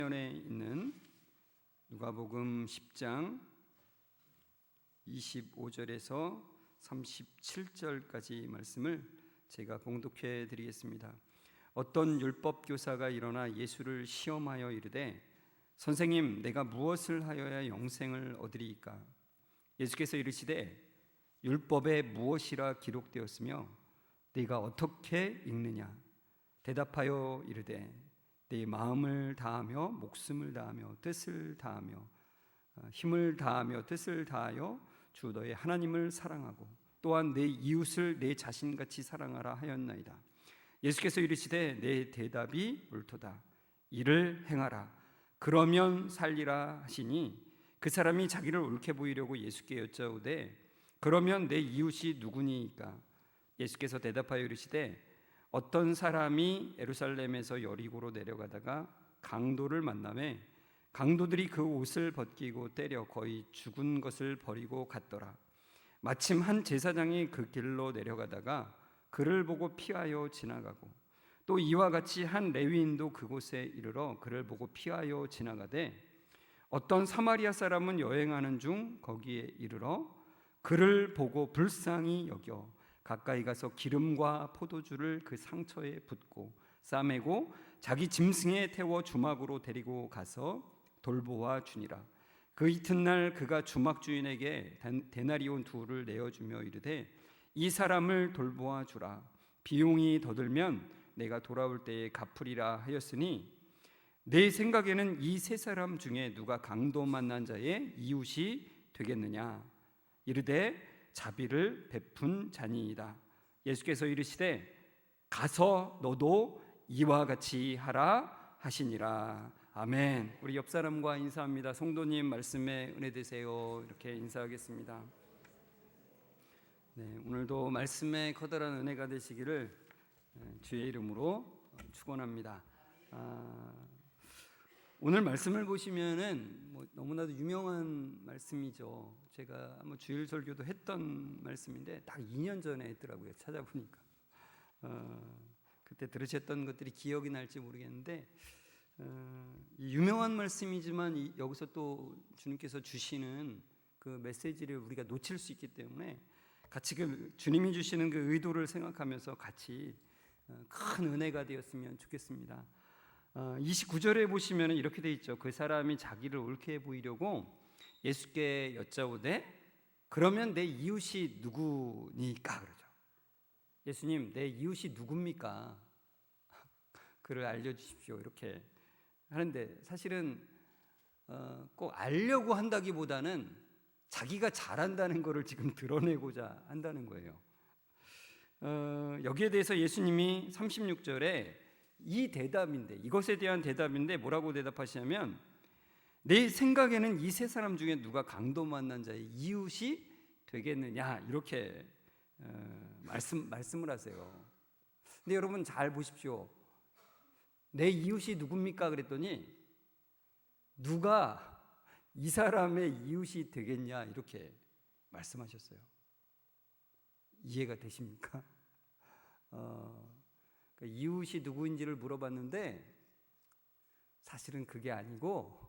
전에 있는 누가복음 10장 25절에서 37절까지 말씀을 제가 봉독해 드리겠습니다. 어떤 율법 교사가 일어나 예수를 시험하여 이르되 선생님, 내가 무엇을 하여야 영생을 얻으리이까? 예수께서 이르시되 율법에 무엇이라 기록되었으며 네가 어떻게 읽느냐? 대답하여 이르되 네 마음을 다하며 목숨을 다하며 뜻을 다하며 힘을 다하며 뜻을 다하여 주 너의 하나님을 사랑하고 또한 내 이웃을 내 자신같이 사랑하라 하였나이다. 예수께서 이르시되 내 대답이 옳도다. 이를 행하라. 그러면 살리라 하시니 그 사람이 자기를 옳게 보이려고 예수께 여짜오되 그러면 내 이웃이 누구니이까? 예수께서 대답하여 이르시되 어떤 사람이 예루살렘에서 여리고로 내려가다가 강도를 만나매 강도들이 그 옷을 벗기고 때려 거의 죽은 것을 버리고 갔더라. 마침 한 제사장이 그 길로 내려가다가 그를 보고 피하여 지나가고 또 이와 같이 한 레위인도 그곳에 이르러 그를 보고 피하여 지나가되 어떤 사마리아 사람은 여행하는 중 거기에 이르러 그를 보고 불쌍히 여겨 가까이 가서 기름과 포도주를 그 상처에 붓고 싸매고 자기 짐승에 태워 주막으로 데리고 가서 돌보아 주니라. 그 이튿날 그가 주막 주인에게 데나리온 둘을 내어주며 이르되 이 사람을 돌보아 주라. 비용이 더 들면 내가 돌아올 때에 갚으리라 하였으니 내 생각에는 이 세 사람 중에 누가 강도 만난 자의 이웃이 되겠느냐? 이르되 자비를 베푼 자니이다. 예수께서 이르시되 가서 너도 이와 같이 하라 하시니라. 아멘. 우리 옆 사람과 인사합니다. 성도님 말씀에 은혜 되세요. 이렇게 인사하겠습니다. 네, 오늘도 말씀에 커다란 은혜가 되시기를 주의 이름으로 축원합니다. 오늘 말씀을 보시면은 너무나도 유명한 말씀이죠. 제가 한번 주일 설교도 했던 말씀인데 딱 2년 전에 했더라고요. 찾아보니까 그때 들으셨던 것들이 기억이 날지 모르겠는데 유명한 말씀이지만 여기서 또 주님께서 주시는 그 메시지를 우리가 놓칠 수 있기 때문에 같이 그 주님이 주시는 그 의도를 생각하면서 같이 큰 은혜가 되었으면 좋겠습니다. 29절에 보시면 이렇게 돼 있죠. 그 사람이 자기를 옳게 보이려고 예수께 여짜오되 그러면 내 이웃이 누구니까? 그러죠. 예수님, 내 이웃이 누굽니까? 그를 알려주십시오. 이렇게 하는데 사실은 꼭 알려고 한다기보다는 자기가 잘한다는 것을 지금 드러내고자 한다는 거예요. 여기에 대해서 예수님이 36절에 이 대답인데, 이것에 대한 대답인데 뭐라고 대답하시냐면 내 생각에는 이 세 사람 중에 누가 강도 만난 자의 이웃이 되겠느냐 이렇게 말씀을 하세요. 근데 여러분 잘 보십시오. 내 이웃이 누굽니까? 그랬더니 누가 이 사람의 이웃이 되겠냐 이렇게 말씀하셨어요. 이해가 되십니까? 이웃이 누구인지를 물어봤는데 사실은 그게 아니고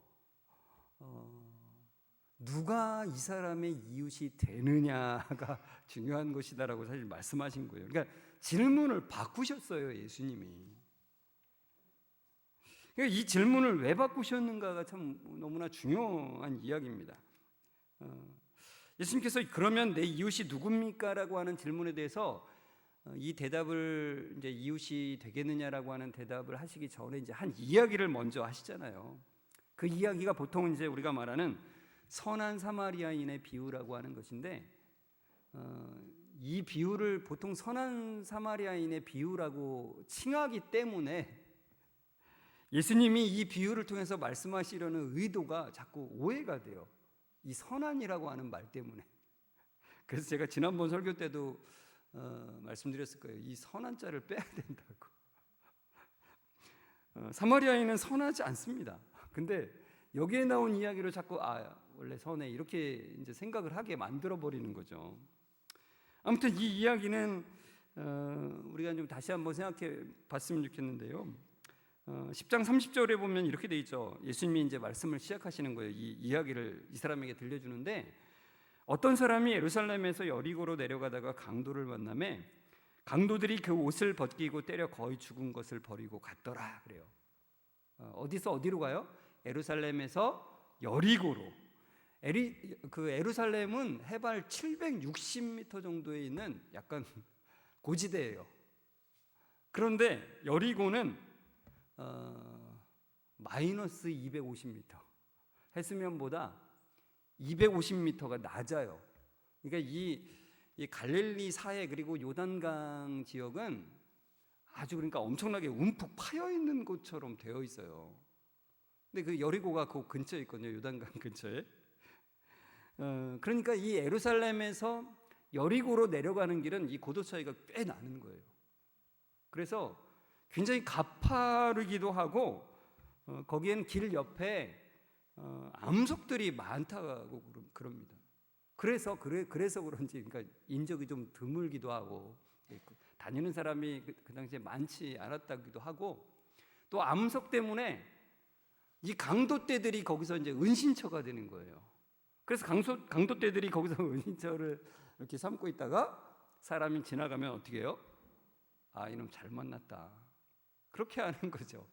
누가 이 사람의 이웃이 되느냐가 중요한 것이다라고 사실 말씀하신 거예요. 그러니까 질문을 바꾸셨어요, 예수님이. 그러니까 이 질문을 왜 바꾸셨는가가 참 너무나 중요한 이야기입니다. 예수님께서 그러면 내 이웃이 누굽니까? 라고 하는 질문에 대해서 이 대답을 이제 이웃이 되겠느냐라고 하는 대답을 하시기 전에 이제 한 이야기를 먼저 하시잖아요. 그 이야기가 보통 이제 우리가 말하는 선한 사마리아인의 비유라고 하는 것인데, 이 비유를 보통 선한 사마리아인의 비유라고 칭하기 때문에 예수님이 이 비유를 통해서 말씀하시려는 의도가 자꾸 오해가 돼요. 이 선한이라고 하는 말 때문에. 그래서 제가 지난번 설교 때도 말씀드렸을 거예요. 이 선한 자를 빼야 된다고. 사마리아인은 선하지 않습니다. 근데 여기에 나온 이야기로 자꾸 원래 선해 이렇게 이제 생각을 하게 만들어 버리는 거죠. 아무튼 이 이야기는 우리가 좀 다시 한번 생각해 봤으면 좋겠는데요. 10장 30절에 보면 이렇게 돼 있죠. 예수님이 이제 말씀을 시작하시는 거예요. 이 이야기를 이 사람에게 들려주는데, 어떤 사람이 예루살렘에서 여리고로 내려가다가 강도를 만나매 강도들이 그 옷을 벗기고 때려 거의 죽은 것을 버리고 갔더라 그래요. 어디서 어디로 가요? 예루살렘에서 여리고로. 그 예루살렘은 해발 760m 정도에 있는 약간 고지대예요. 그런데 여리고는 마이너스 250m, 해수면보다 250m가 낮아요. 그러니까 이 갈릴리 사해 그리고 요단강 지역은 아주 그러니까 엄청나게 움푹 파여 있는 곳처럼 되어 있어요. 근데 그 여리고가 그 근처에 있거든요. 요단강 근처에. 그러니까 이 예루살렘에서 여리고로 내려가는 길은 이 고도 차이가 꽤 나는 거예요. 그래서 굉장히 가파르기도 하고 거기엔 길 옆에 암석들이 많다고 그럽니다. 그래서 그런지 그러니까 인적이 좀 드물기도 하고 다니는 사람이 그 당시에 많지 않았다기도 하고, 또 암석 때문에 이 강도떼들이 거기서 이제 은신처가 되는 거예요. 그래서 강도떼들이 거기서 은신처를 이렇게 삼고 있다가 사람이 지나가면 어떻게 해요? 아, 이놈 잘 만났다, 그렇게 하는 거죠.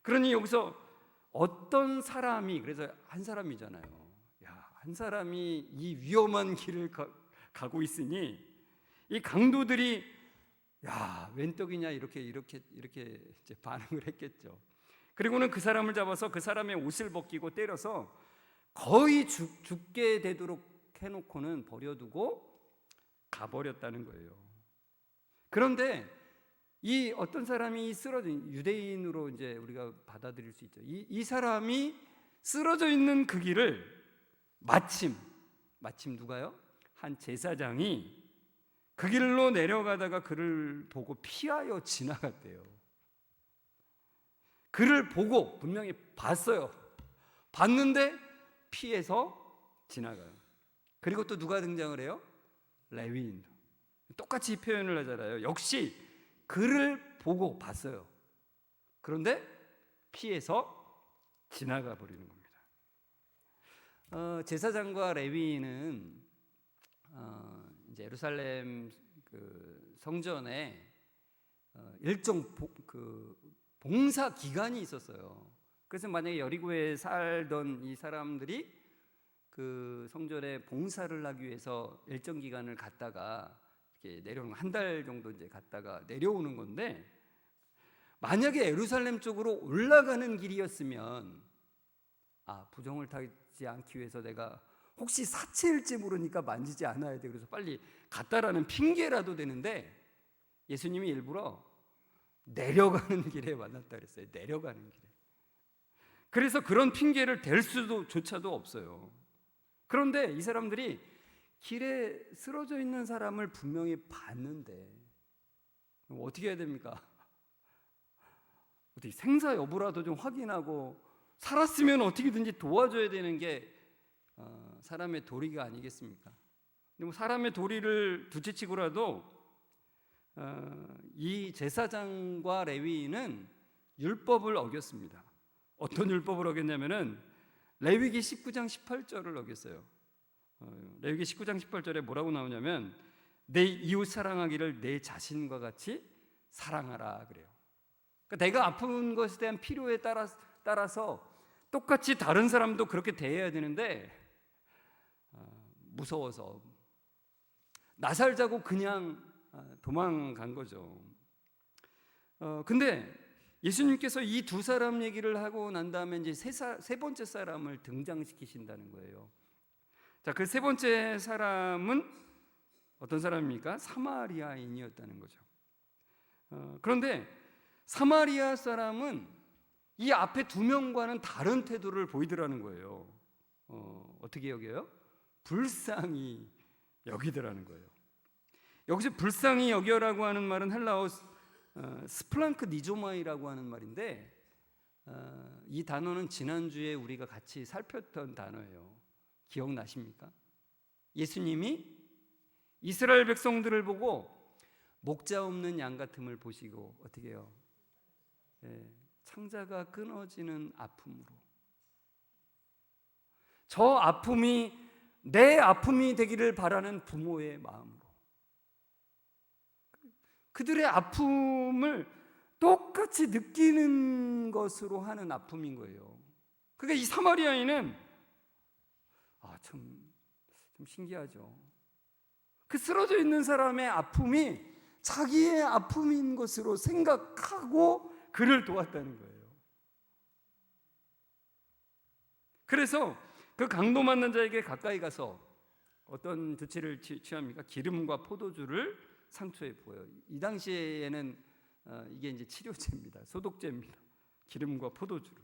그러니 여기서 어떤 사람이, 그래서 한 사람이잖아요. 야, 한 사람이 이 위험한 길을 가고 있으니 이 강도들이 야, 웬 떡이냐 이렇게 이제 반응을 했겠죠. 그리고는 그 사람을 잡아서 그 사람의 옷을 벗기고 때려서 거의 죽게 되도록 해놓고는 버려두고 가버렸다는 거예요. 그런데 이 어떤 사람이 쓰러진, 유대인으로 이제 우리가 받아들일 수 있죠. 이 사람이 쓰러져 있는 그 길을 마침 누가요? 한 제사장이 그 길로 내려가다가 그를 보고 피하여 지나갔대요. 그를 보고 분명히 봤어요. 봤는데 피해서 지나가요. 그리고 또 누가 등장을 해요? 레위인. 똑같이 표현을 하잖아요. 역시 그를 보고 봤어요. 그런데 피해서 지나가 버리는 겁니다. 제사장과 레위인은 이제 예루살렘 그 성전에 일종 봉사 기간이 있었어요. 그래서 만약에 여리고에 살던 이 사람들이 그 성전에 봉사를 하기 위해서 일정 기간을 갔다가 이렇게 내려오는, 한 달 정도 이제 갔다가 내려오는 건데, 만약에 예루살렘 쪽으로 올라가는 길이었으면 부정을 타지 않기 위해서 내가 혹시 사체일지 모르니까 만지지 않아야 돼, 그래서 빨리 갔다라는 핑계라도 되는데, 예수님이 일부러 내려가는 길에 만났다 그랬어요. 내려가는 길에. 그래서 그런 핑계를 댈 수조차도 없어요. 그런데 이 사람들이 길에 쓰러져 있는 사람을 분명히 봤는데 어떻게 해야 됩니까? 어떻게 생사 여부라도 좀 확인하고, 살았으면 어떻게든지 도와줘야 되는 게 사람의 도리가 아니겠습니까? 근데 뭐 사람의 도리를 둘째치고라도 이 제사장과 레위인은 율법을 어겼습니다. 어떤 율법을 어겼냐면은 레위기 19장 18절을 어겼어요. 레위기 19장 18절에 뭐라고 나오냐면 내 이웃 사랑하기를 내 자신과 같이 사랑하라 그래요. 그러니까 내가 아픈 것에 대한 필요에 따라서 똑같이 다른 사람도 그렇게 대해야 되는데 무서워서 나살자고 그냥 도망간 거죠. 근데 예수님께서 이 두 사람 얘기를 하고 난 다음에 이제 세 번째 사람을 등장시키신다는 거예요. 자, 그 세 번째 사람은 어떤 사람입니까? 사마리아인이었다는 거죠. 그런데 사마리아 사람은 이 앞에 두 명과는 다른 태도를 보이더라는 거예요. 어떻게 여겨요? 불쌍히 여기더라는 거예요. 여기서 불쌍히 여겨라고 하는 말은 헬라어 스플랑크 니조마이라고 하는 말인데, 이 단어는 지난주에 우리가 같이 살폈던 단어예요. 기억나십니까? 예수님이 이스라엘 백성들을 보고 목자 없는 양 같음을 보시고 어떻게 해요? 창자가 끊어지는 아픔으로, 저 아픔이 내 아픔이 되기를 바라는 부모의 마음으로, 그들의 아픔을 똑같이 느끼는 것으로 하는 아픔인 거예요. 그러니까 이 사마리아인은 좀 신기하죠. 그 쓰러져 있는 사람의 아픔이 자기의 아픔인 것으로 생각하고 그를 도왔다는 거예요. 그래서 그 강도 맞는 자에게 가까이 가서 어떤 조치를 취합니까? 기름과 포도주를 상처에 부어요. 이 당시에는 이게 이제 치료제입니다. 소독제입니다. 기름과 포도주를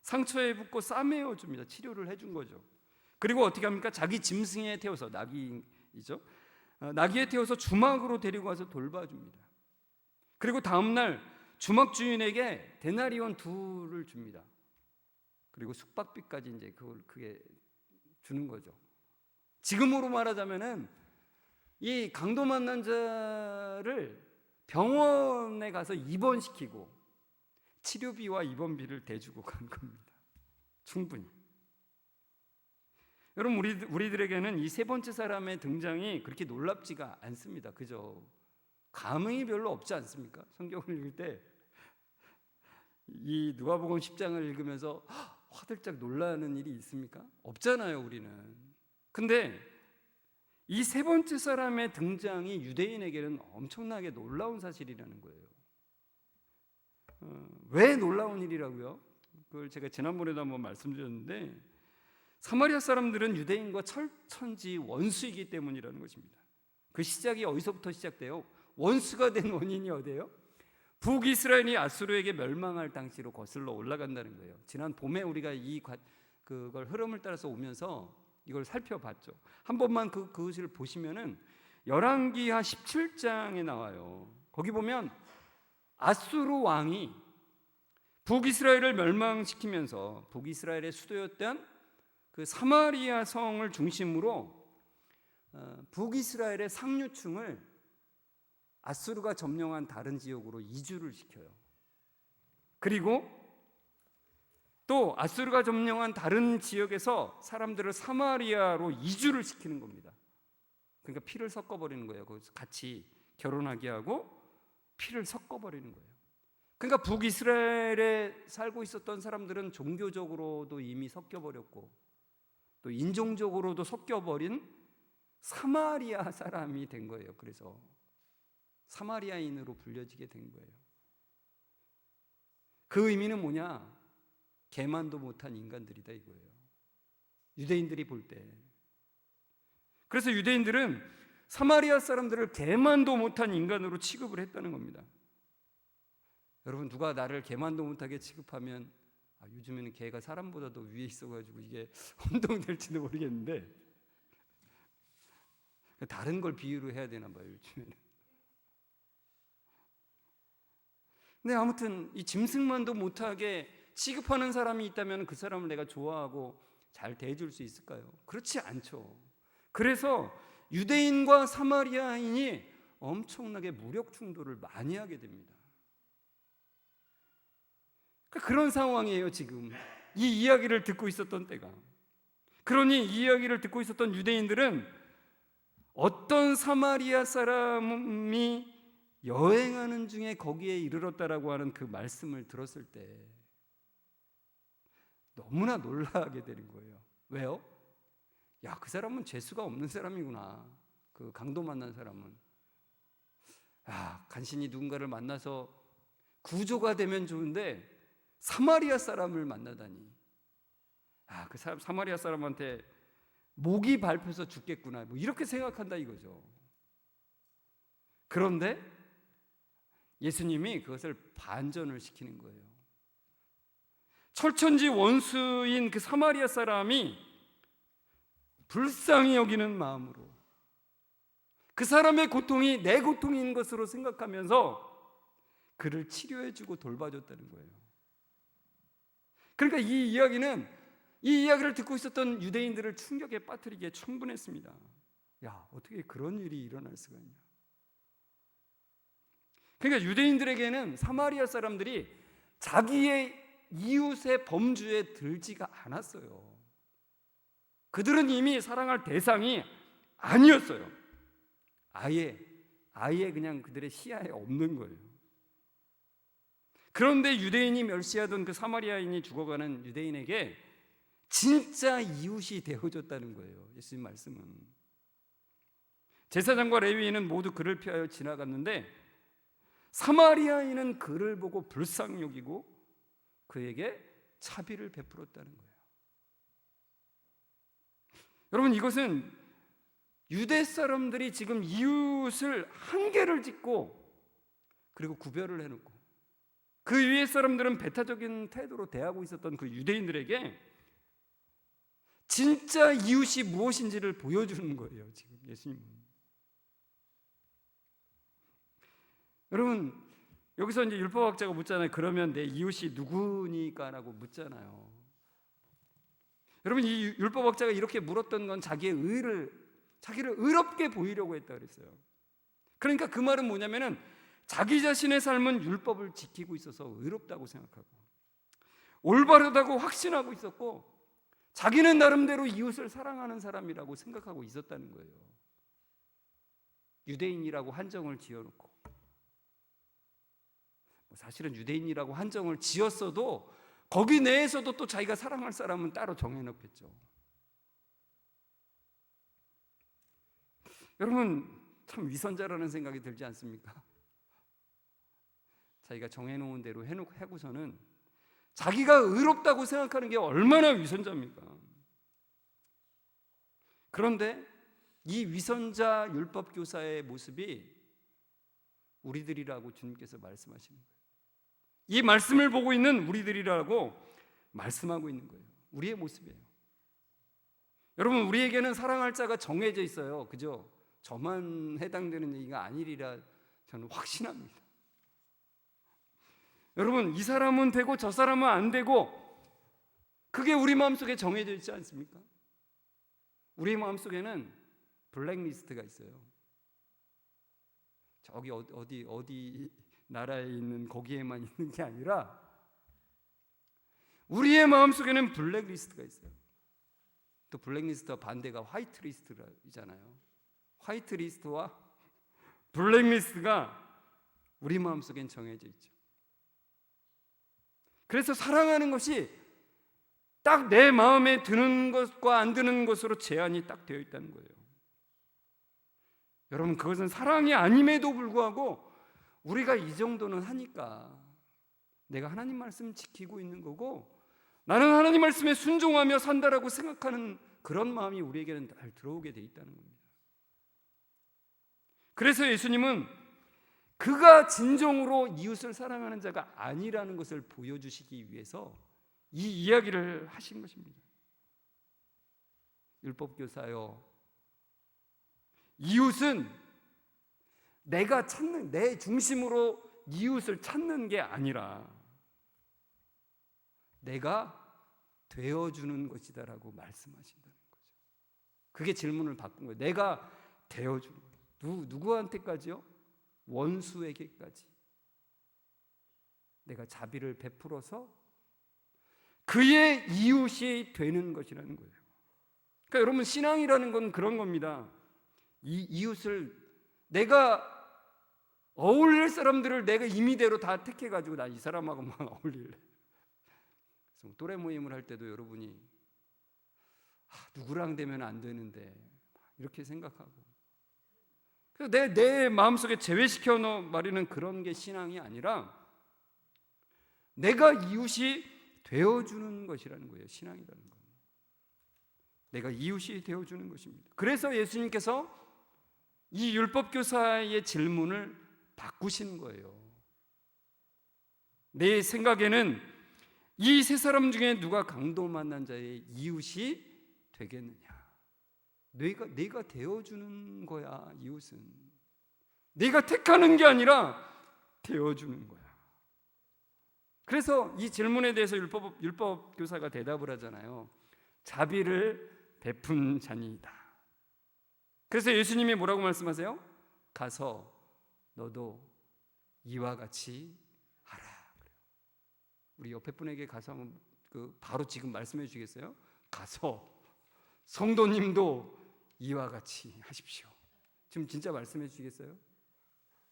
상처에 붓고 싸매어 줍니다. 치료를 해준 거죠. 그리고 어떻게 합니까? 자기 짐승에 태워서, 나귀이죠. 나귀에 태워서 주막으로 데리고 와서 돌봐줍니다. 그리고 다음날 주막 주인에게 데나리온 2를 줍니다. 그리고 숙박비까지 이제 그게 주는 거죠. 지금으로 말하자면은 이 강도 만난 자를 병원에 가서 입원시키고 치료비와 입원비를 대주고 간 겁니다. 충분히. 여러분, 우리들에게는 이 세 번째 사람의 등장이 그렇게 놀랍지가 않습니다. 그죠? 감흥이 별로 없지 않습니까? 성경을 읽을 때 이 누가복음 10장을 읽으면서 화들짝 놀라는 일이 있습니까? 없잖아요, 우리는. 근데 이 세 번째 사람의 등장이 유대인에게는 엄청나게 놀라운 사실이라는 거예요. 왜 놀라운 일이라고요? 그걸 제가 지난번에도 한번 말씀드렸는데, 사마리아 사람들은 유대인과 철천지 원수이기 때문이라는 것입니다. 그 시작이 어디서부터 시작돼요? 원수가 된 원인이 어디예요? 북이스라엘이 아수르에게 멸망할 당시로 거슬러 올라간다는 거예요. 지난 봄에 우리가 그걸 흐름을 따라서 오면서 이걸 살펴봤죠. 한 번만 그것을 보시면은 열왕기하 17장에 나와요. 거기 보면 아수르 왕이 북이스라엘을 멸망시키면서 북이스라엘의 수도였던 그 사마리아 성을 중심으로 북이스라엘의 상류층을 아수르가 점령한 다른 지역으로 이주를 시켜요. 그리고 또 아수르가 점령한 다른 지역에서 사람들을 사마리아로 이주를 시키는 겁니다. 그러니까 피를 섞어버리는 거예요. 거기서 같이 결혼하게 하고 피를 섞어버리는 거예요. 그러니까 북이스라엘에 살고 있었던 사람들은 종교적으로도 이미 섞여버렸고 또 인종적으로도 섞여버린 사마리아 사람이 된 거예요. 그래서 사마리아인으로 불려지게 된 거예요. 그 의미는 뭐냐? 개만도 못한 인간들이다 이거예요. 유대인들이 볼 때. 그래서 유대인들은 사마리아 사람들을 개만도 못한 인간으로 취급을 했다는 겁니다. 여러분, 누가 나를 개만도 못하게 취급하면 요즘에는 개가 사람보다도 위에 있어가지고 이게 혼동될지도 모르겠는데 다른 걸 비유로 해야 되나 봐요, 요즘에는. 근데 아무튼 이 짐승만도 못하게 취급하는 사람이 있다면 그 사람을 내가 좋아하고 잘 대해줄 수 있을까요? 그렇지 않죠. 그래서 유대인과 사마리아인이 엄청나게 무력 충돌을 많이 하게 됩니다. 그런 상황이에요. 지금 이 이야기를 듣고 있었던 때가. 그러니 이 이야기를 듣고 있었던 유대인들은 어떤 사마리아 사람이 여행하는 중에 거기에 이르렀다라고 하는 그 말씀을 들었을 때 너무나 놀라게 되는 거예요. 왜요? 야, 그 사람은 재수가 없는 사람이구나. 그 강도 만난 사람은. 간신히 누군가를 만나서 구조가 되면 좋은데 사마리아 사람을 만나다니. 그 사람 사마리아 사람한테 목이 밟혀서 죽겠구나. 뭐 이렇게 생각한다 이거죠. 그런데 예수님이 그것을 반전을 시키는 거예요. 철천지 원수인 그 사마리아 사람이 불쌍히 여기는 마음으로 그 사람의 고통이 내 고통인 것으로 생각하면서 그를 치료해주고 돌봐줬다는 거예요. 그러니까 이 이야기를 듣고 있었던 유대인들을 충격에 빠뜨리기에 충분했습니다. 야, 어떻게 그런 일이 일어날 수가 있냐. 그러니까 유대인들에게는 사마리아 사람들이 자기의 이웃의 범주에 들지가 않았어요. 그들은 이미 사랑할 대상이 아니었어요. 아예 그냥 그들의 시야에 없는 거예요. 그런데 유대인이 멸시하던 그 사마리아인이 죽어가는 유대인에게 진짜 이웃이 되어줬다는 거예요. 예수님 말씀은. 제사장과 레위인은 모두 그를 피하여 지나갔는데 사마리아인은 그를 보고 불쌍히 여기고 그에게 자비를 베풀었다는 거예요. 여러분, 이것은 유대 사람들이 지금 이웃을 한계를 짓고 그리고 구별을 해놓고 그 위에 사람들은 배타적인 태도로 대하고 있었던 그 유대인들에게 진짜 이웃이 무엇인지를 보여주는 거예요. 지금 예수님은. 여러분, 여기서 이제 율법학자가 묻잖아요. 그러면 내 이웃이 누구니까라고 묻잖아요. 여러분, 이 율법학자가 이렇게 물었던 건 자기를 의롭게 보이려고 했다 그랬어요. 그러니까 그 말은 뭐냐면은 자기 자신의 삶은 율법을 지키고 있어서 의롭다고 생각하고 올바르다고 확신하고 있었고 자기는 나름대로 이웃을 사랑하는 사람이라고 생각하고 있었다는 거예요. 유대인이라고 한정을 지어놓고, 사실은 유대인이라고 한정을 지었어도 거기 내에서도 또 자기가 사랑할 사람은 따로 정해놓겠죠. 여러분, 참 위선자라는 생각이 들지 않습니까? 자기가 정해놓은 대로 해고서는 자기가 의롭다고 생각하는 게 얼마나 위선자입니까? 그런데 이 위선자 율법교사의 모습이 우리들이라고 주님께서 말씀하시는 거예요. 이 말씀을 보고 있는 우리들이라고 말씀하고 있는 거예요. 우리의 모습이에요. 여러분, 우리에게는 사랑할 자가 정해져 있어요. 그죠? 저만 해당되는 얘기가 아니리라 저는 확신합니다. 여러분, 이 사람은 되고 저 사람은 안 되고 그게 우리 마음속에 정해져 있지 않습니까? 우리 마음속에는 블랙리스트가 있어요. 저기 어디 나라에 있는 거기에만 있는 게 아니라 우리의 마음속에는 블랙리스트가 있어요. 또 블랙리스트와 반대가 화이트리스트잖아요. 화이트리스트와 블랙리스트가 우리 마음속엔 정해져 있죠. 그래서 사랑하는 것이 딱 내 마음에 드는 것과 안 드는 것으로 제한이 딱 되어 있다는 거예요. 여러분, 그것은 사랑이 아님에도 불구하고 우리가 이 정도는 하니까 내가 하나님 말씀 지키고 있는 거고 나는 하나님 말씀에 순종하며 산다라고 생각하는 그런 마음이 우리에게는 잘 들어오게 돼 있다는 겁니다. 그래서 예수님은 그가 진정으로 이웃을 사랑하는 자가 아니라는 것을 보여주시기 위해서 이 이야기를 하신 것입니다. 율법교사여, 이웃은 내가 찾는, 내 중심으로 이웃을 찾는 게 아니라 내가 되어주는 것이다라고 말씀하신다는 거죠. 그게 질문을 바꾼 거예요. 내가 되어주는 거예요. 누구한테까지요? 원수에게까지 내가 자비를 베풀어서 그의 이웃이 되는 것이라는 거예요. 그러니까 여러분, 신앙이라는 건 그런 겁니다. 이 이웃을 내가 어울릴 사람들을 내가 임의대로 다 택해가지고 나 이 사람하고만 어울릴래. 그래서 또래 모임을 할 때도 여러분이 누구랑 되면 안 되는데 이렇게 생각하고 그래서 내 마음속에 제외시켜 버리는 그런 게 신앙이 아니라 내가 이웃이 되어주는 것이라는 거예요. 신앙이라는 건 내가 이웃이 되어주는 것입니다. 그래서 예수님께서 이 율법교사의 질문을 바꾸신 거예요. 내 생각에는 이 세 사람 중에 누가 강도 만난 자의 이웃이 되겠느냐? 내가 되어주는 거야. 이웃은 내가 택하는 게 아니라 되어주는 거야. 그래서 이 질문에 대해서 율법교사가 대답을 하잖아요. 자비를 베푼 자니이다. 그래서 예수님이 뭐라고 말씀하세요? 가서 너도 이와 같이 하라. 우리 옆에 분에게 가서 한번 바로 지금 말씀해 주시겠어요? 가서 성도님도 이와 같이 하십시오. 지금 진짜 말씀해 주시겠어요?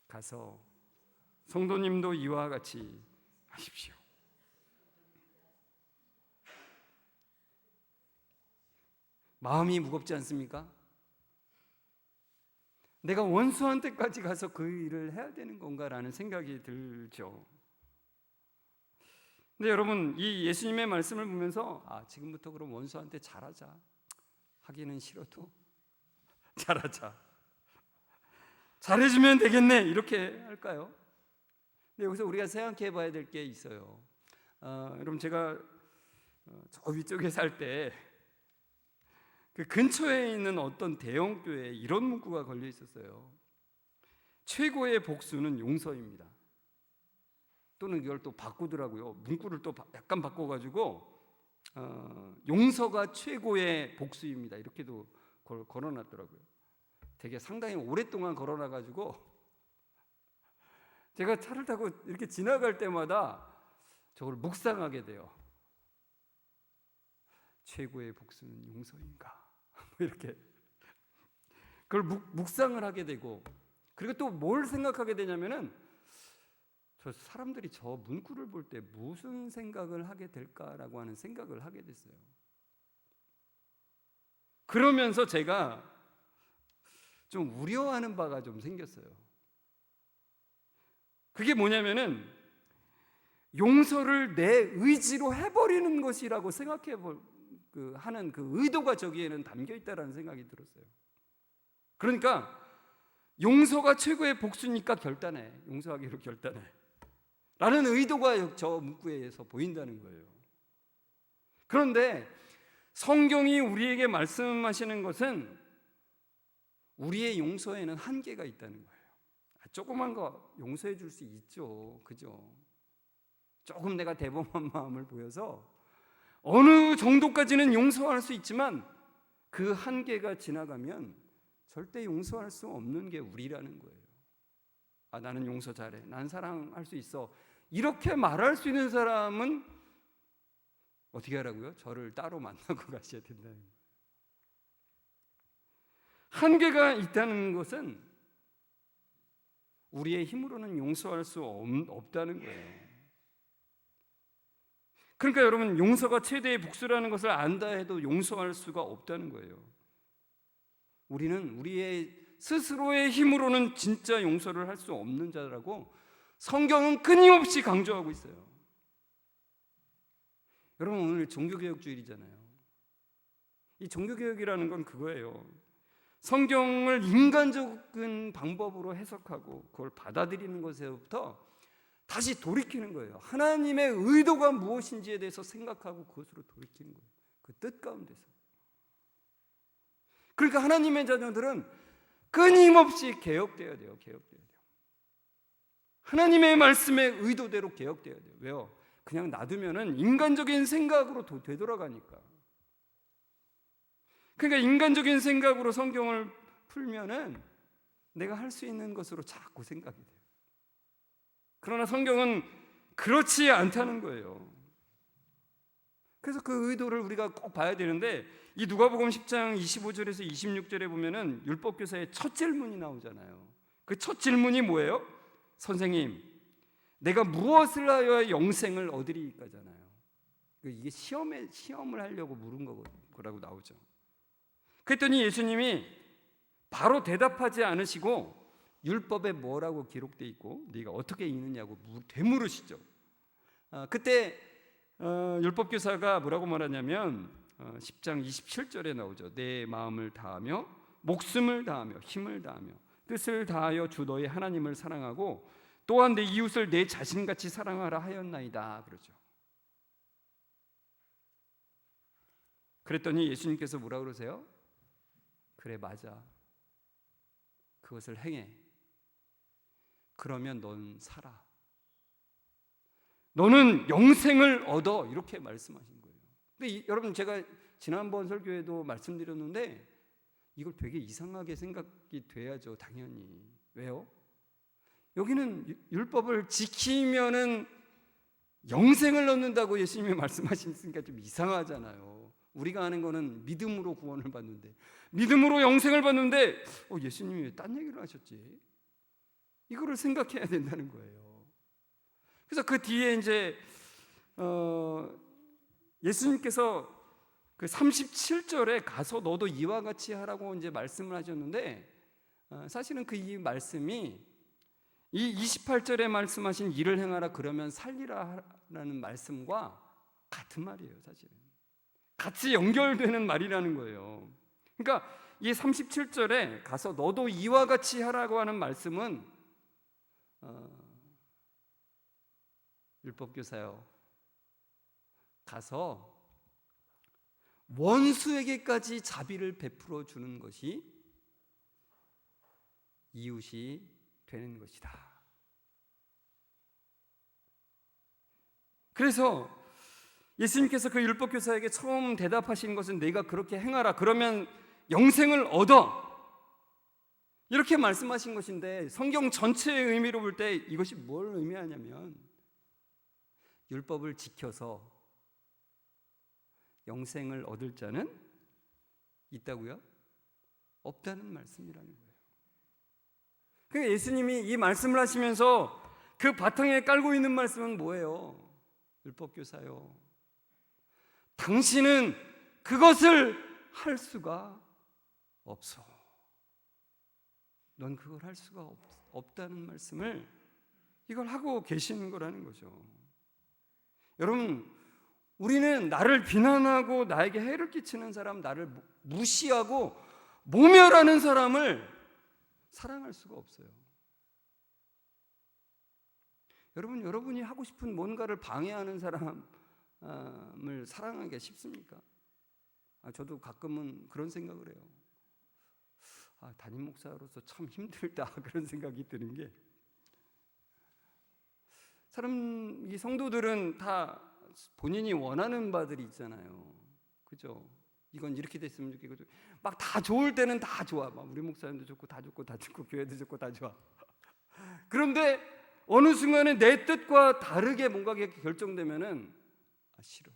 가서 성도님도 이와 같이 하십시오. 마음이 무겁지 않습니까? 내가 원수한테까지 가서 그 일을 해야 되는 건가라는 생각이 들죠. 근데 여러분, 이 예수님의 말씀을 보면서 지금부터 그럼 원수한테 잘하자, 하기는 싫어도 잘하자, 잘해주면 되겠네, 이렇게 할까요? 근데 여기서 우리가 생각해 봐야 될 게 있어요. 여러분, 제가 저 위쪽에 살 때 그 근처에 있는 어떤 대형 교회에 이런 문구가 걸려 있었어요. 최고의 복수는 용서입니다. 또는 이걸 또 바꾸더라고요. 문구를 또 약간 바꿔가지고 용서가 최고의 복수입니다, 이렇게도 걸어놨더라고요. 되게 상당히 오랫동안 걸어놔가지고 제가 차를 타고 이렇게 지나갈 때마다 저걸 묵상하게 돼요. 최고의 복수는 용서인가? 이렇게 그걸 묵상을 하게 되고, 그리고 또 뭘 생각하게 되냐면은 저 사람들이 저 문구를 볼 때 무슨 생각을 하게 될까라고 하는 생각을 하게 됐어요. 그러면서 제가 좀 우려하는 바가 좀 생겼어요. 그게 뭐냐면은 용서를 내 의지로 해버리는 것이라고 하는 그 의도가 저기에는 담겨 있다라는 생각이 들었어요. 그러니까 용서가 최고의 복수니까 결단해, 용서하기로 결단해 라는 의도가 저 문구에서 보인다는 거예요. 그런데 성경이 우리에게 말씀하시는 것은 우리의 용서에는 한계가 있다는 거예요. 조그만 거 용서해 줄 수 있죠, 그죠? 조금 내가 대범한 마음을 보여서 어느 정도까지는 용서할 수 있지만 그 한계가 지나가면 절대 용서할 수 없는 게 우리라는 거예요. 나는 용서 잘해, 난 사랑할 수 있어, 이렇게 말할 수 있는 사람은 어떻게 하라고요? 저를 따로 만나고 가셔야 된다는 거예요. 한계가 있다는 것은 우리의 힘으로는 용서할 수 없다는 거예요. 그러니까 여러분, 용서가 최대의 복수라는 것을 안다 해도 용서할 수가 없다는 거예요. 우리는 우리의 스스로의 힘으로는 진짜 용서를 할 수 없는 자라고 성경은 끊임없이 강조하고 있어요. 여러분, 오늘 종교개혁주일이잖아요. 이 종교개혁이라는 건 그거예요. 성경을 인간적인 방법으로 해석하고 그걸 받아들이는 것에서부터 다시 돌이키는 거예요. 하나님의 의도가 무엇인지에 대해서 생각하고 그것으로 돌이키는 거예요. 그 뜻 가운데서. 그러니까 하나님의 자녀들은 끊임없이 개혁되어야 돼요. 개혁되어야 돼요. 하나님의 말씀의 의도대로 개혁되어야 돼요. 왜요? 그냥 놔두면은 인간적인 생각으로 되돌아가니까. 그러니까 인간적인 생각으로 성경을 풀면은 내가 할 수 있는 것으로 자꾸 생각이 돼요. 그러나 성경은 그렇지 않다는 거예요. 그래서 그 의도를 우리가 꼭 봐야 되는데, 이 누가복음 10장 25절에서 26절에 보면은 율법교사의 첫 질문이 나오잖아요. 그 첫 질문이 뭐예요? 선생님, 내가 무엇을 하여 영생을 얻으리까잖아요. 이게 시험을 하려고 물은 거라고 나오죠. 그랬더니 예수님이 바로 대답하지 않으시고 율법에 뭐라고 기록되어 있고 네가 어떻게 읽느냐고 되물으시죠. 그때 율법교사가 뭐라고 말하냐면 10장 27절에 나오죠. 내 마음을 다하며 목숨을 다하며 힘을 다하며 뜻을 다하여 주 너의 하나님을 사랑하고 또한 내 이웃을 내 자신같이 사랑하라 하였나이다, 그러죠. 그랬더니 예수님께서 뭐라 그러세요? 그래, 맞아, 그것을 행해. 그러면 넌 살아, 너는 영생을 얻어, 이렇게 말씀하신 거예요. 근데 여러분, 제가 지난번 설교에도 말씀드렸는데 이걸 되게 이상하게 생각이 돼야죠, 당연히. 왜요? 여기는 율법을 지키면은 영생을 얻는다고 예수님이 말씀하시니까 좀 이상하잖아요. 우리가 아는 거는 믿음으로 구원을 받는데, 믿음으로 영생을 받는데 예수님이 왜 딴 얘기를 하셨지? 이거를 생각해야 된다는 거예요. 그래서 그 뒤에 이제 예수님께서 그 37절에 가서 너도 이와 같이 하라고 이제 말씀을 하셨는데, 사실은 그 이 말씀이 이 28절에 말씀하신 일을 행하라 그러면 살리라라는 말씀과 같은 말이에요. 사실은 같이 연결되는 말이라는 거예요. 그러니까 이 37절에 가서 너도 이와 같이 하라고 하는 말씀은 율법교사요, 가서 원수에게까지 자비를 베풀어 주는 것이 이웃이 되는 것이다. 그래서 예수님께서 그 율법교사에게 처음 대답하신 것은 내가 그렇게 행하라 그러면 영생을 얻어, 이렇게 말씀하신 것인데, 성경 전체의 의미로 볼 때 이것이 뭘 의미하냐면 율법을 지켜서 영생을 얻을 자는 있다고요? 없다는 말씀이라는 거예요. 그러니까 예수님이 이 말씀을 하시면서 그 바탕에 깔고 있는 말씀은 뭐예요? 율법교사요, 당신은 그것을 할 수가 없어. 넌 그걸 할 수가 없다는 말씀을 이걸 하고 계시는 거라는 거죠. 여러분, 우리는 나를 비난하고 나에게 해를 끼치는 사람, 나를 무시하고 모멸하는 사람을 사랑할 수가 없어요. 여러분이 하고 싶은 뭔가를 방해하는 사람을 사랑하기가 쉽습니까? 저도 가끔은 그런 생각을 해요. 담임 목사로서 참 힘들다 그런 생각이 드는 게, 이 성도들은 다 본인이 원하는 바들이 있잖아요. 그죠? 이건 이렇게 됐으면 좋겠고, 막 다 좋을 때는 다 좋아. 막 우리 목사님도 좋고 다 좋고 다 좋고 교회도 좋고 다 좋아. 그런데 어느 순간에 내 뜻과 다르게 뭔가 결정되면은 싫어.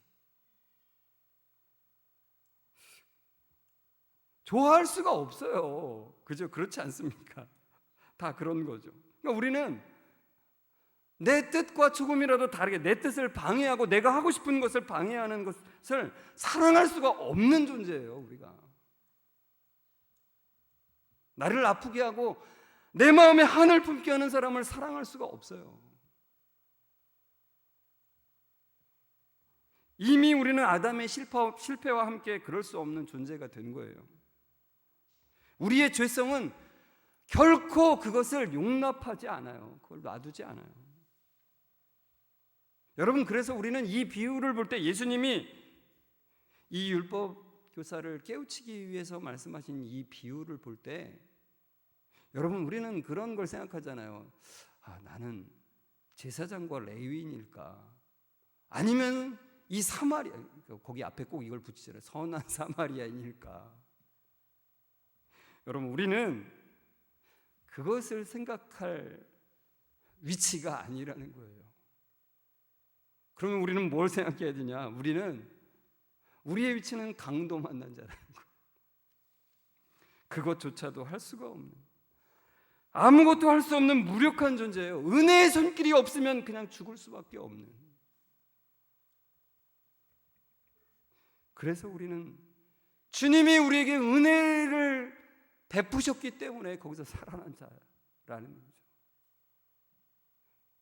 좋아할 수가 없어요. 그죠? 그렇지 않습니까? 다 그런 거죠. 그러니까 우리는 내 뜻과 조금이라도 다르게 내 뜻을 방해하고 내가 하고 싶은 것을 방해하는 것을 사랑할 수가 없는 존재예요. 우리가 나를 아프게 하고 내 마음에 한을 품게 하는 사람을 사랑할 수가 없어요. 이미 우리는 아담의 실패와 함께 그럴 수 없는 존재가 된 거예요. 우리의 죄성은 결코 그것을 용납하지 않아요. 그걸 놔두지 않아요. 여러분, 그래서 우리는 이 비유를 볼 때, 예수님이 이 율법 교사를 깨우치기 위해서 말씀하신 이 비유를 볼 때, 여러분, 우리는 그런 걸 생각하잖아요. 나는 제사장과 레위인일까? 아니면 이 사마리아, 거기 앞에 꼭 이걸 붙이잖아요. 선한 사마리아인일까? 여러분, 우리는 그것을 생각할 위치가 아니라는 거예요. 그러면 우리는 뭘 생각해야 되냐? 우리의 위치는 강도 만난 자라는 거예요. 그것조차도 할 수가 없는, 아무것도 할 수 없는 무력한 존재예요. 은혜의 손길이 없으면 그냥 죽을 수밖에 없는. 그래서 우리는 주님이 우리에게 은혜를 베푸셨기 때문에 거기서 살아난 자라는 거죠.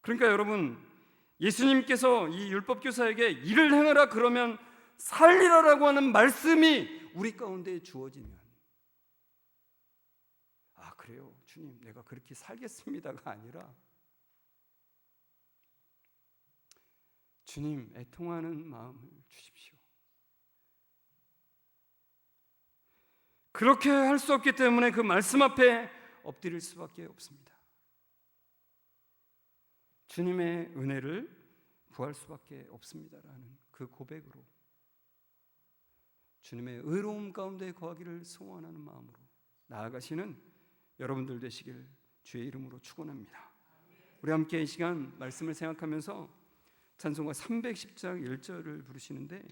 그러니까 여러분, 예수님께서 이 율법교사에게 일을 행하라 그러면 살리라라고 하는 말씀이 우리 가운데 주어지면, 그래요 주님, 내가 그렇게 살겠습니다가 아니라, 주님, 애통하는 마음을 주십시오. 그렇게 할 수 없기 때문에 그 말씀 앞에 엎드릴 수밖에 없습니다. 주님의 은혜를 구할 수밖에 없습니다라는 그 고백으로 주님의 의로움 가운데 거하기를 소원하는 마음으로 나아가시는 여러분들 되시길 주의 이름으로 축원합니다. 우리 함께 이 시간 말씀을 생각하면서 찬송가 310장 1절을 부르시는데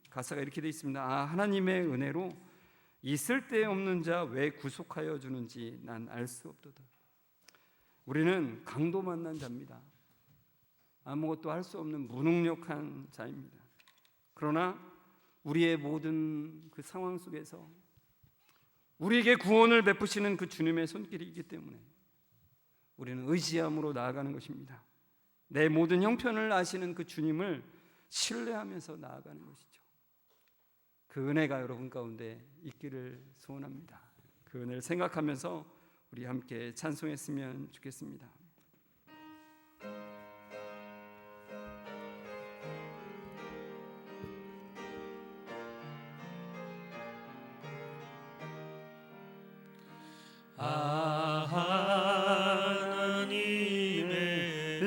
가사가 이렇게 되어 있습니다. 하나님의 은혜로 이 쓸데없는 자 왜 구속하여 주는지 난 알 수 없도다. 우리는 강도 만난 자입니다. 아무것도 할 수 없는 무능력한 자입니다. 그러나 우리의 모든 그 상황 속에서 우리에게 구원을 베푸시는 그 주님의 손길이 있기 때문에 우리는 의지함으로 나아가는 것입니다. 내 모든 형편을 아시는 그 주님을 신뢰하면서 나아가는 것이죠. 그 은혜가 여러분 가운데 있기를 소원합니다. 그 은혜를 생각하면서 우리 함께 찬송했으면 좋겠습니다. 하나님의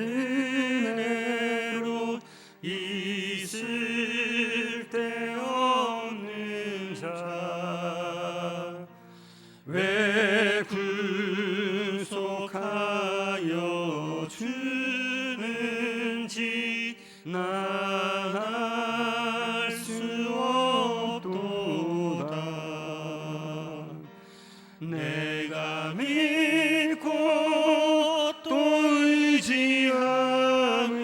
은혜로 이 쓸데없는 자 왜 구속하여 주는지 난 알 수 없도다. 내가 믿고 또 의지하는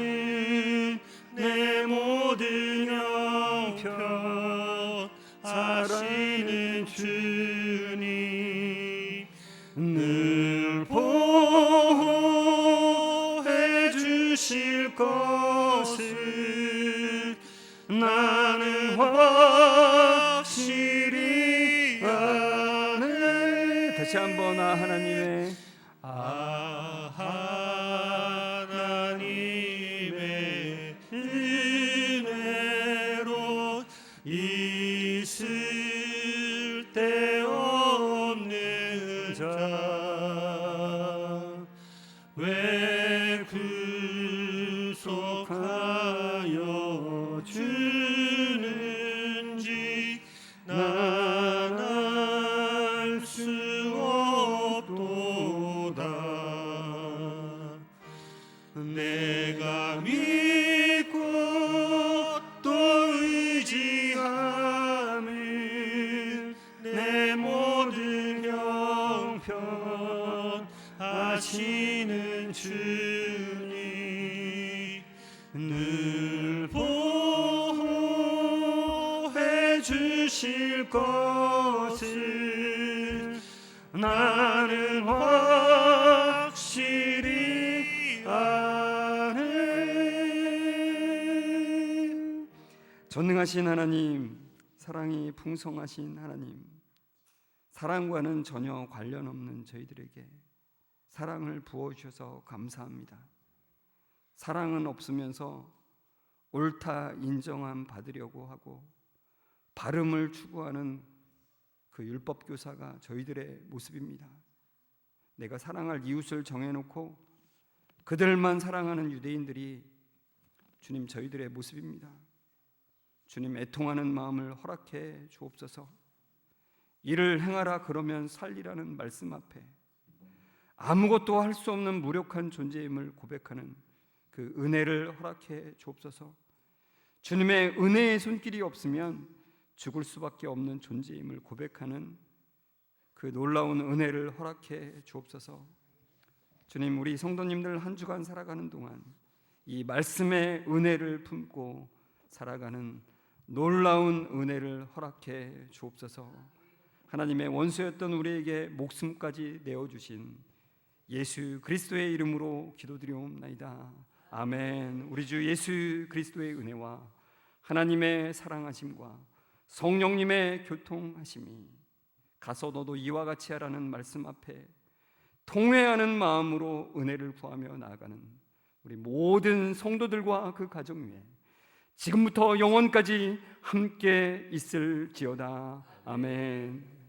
내 모든 형편 아시는 주님 늘 보호해 주실 것을 나는 확실히 아네. 다시 한번 하나님의 하나님의 은혜로 이 쓸데없는 자 왜 구속하여 주는지 난 알 수 없도다. 내가 믿고 또 의지하는 내 모든 형편 아시는 주님 늘 보호해 주실 것을 나는 확실히 아네. 전능하신 하나님, 사랑이 풍성하신 하나님, 사랑과는 전혀 관련 없는 저희들에게 사랑을 부어주셔서 감사합니다. 사랑은 없으면서 옳다 인정함 받으려고 하고 바름을 추구하는 그 율법교사가 저희들의 모습입니다. 내가 사랑할 이웃을 정해놓고 그들만 사랑하는 유대인들이 주님 저희들의 모습입니다. 주님 애통하는 마음을 허락해 주옵소서. 이를 행하라 그러면 살리라는 말씀 앞에 아무것도 할 수 없는 무력한 존재임을 고백하는 그 은혜를 허락해 주옵소서. 주님의 은혜의 손길이 없으면 죽을 수밖에 없는 존재임을 고백하는 그 놀라운 은혜를 허락해 주옵소서. 주님, 우리 성도님들 한 주간 살아가는 동안 이 말씀의 은혜를 품고 살아가는 놀라운 은혜를 허락해 주옵소서. 하나님의 원수였던 우리에게 목숨까지 내어주신 예수 그리스도의 이름으로 기도드리옵나이다. 아멘. 우리 주 예수 그리스도의 은혜와 하나님의 사랑하심과 성령님의 교통하심이 가서 너도 이와 같이 하라는 말씀 앞에 통회하는 마음으로 은혜를 구하며 나아가는 우리 모든 성도들과 그 가정 위에 지금부터 영원까지 함께 있을지어다. 아멘.